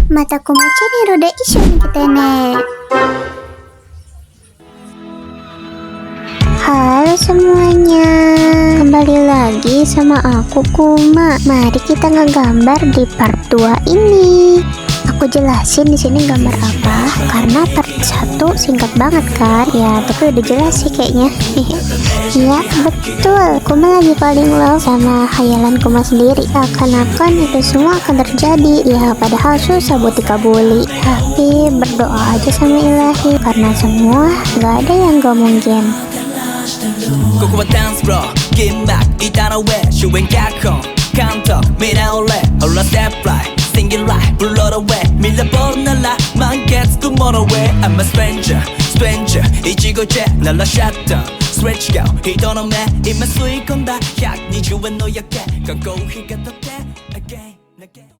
Mataku macam roda isu nih kita nih. Halo semuanya, kembali lagi sama aku Kuma. Mari kita ngegambar di part 2 ini. Aku jelasin di sini gambar apa, karena part 1 singkat banget kan? Ya, tapi udah jelas sih kayaknya. Iya, betul. Kuma lagi paling love sama khayalan Kuma sendiri. Akan-akan itu semua akan terjadi. Ya, padahal susah buat dikabuli. Tapi berdoa aja sama Ilahi, karena semua gak ada yang gak mungkin. 고고한 dance bro 긴막 이 단어에 주행각형 카운터 밀어올래 올라 step right singing right 불러라 왜 밀려버린 날라만 계속 멀어왜 I'm a stranger 이 지구제 날라 shutdown stretch go 이 도놈에 입만 수익 건다 약 네 주변 노약해 건 고히가 더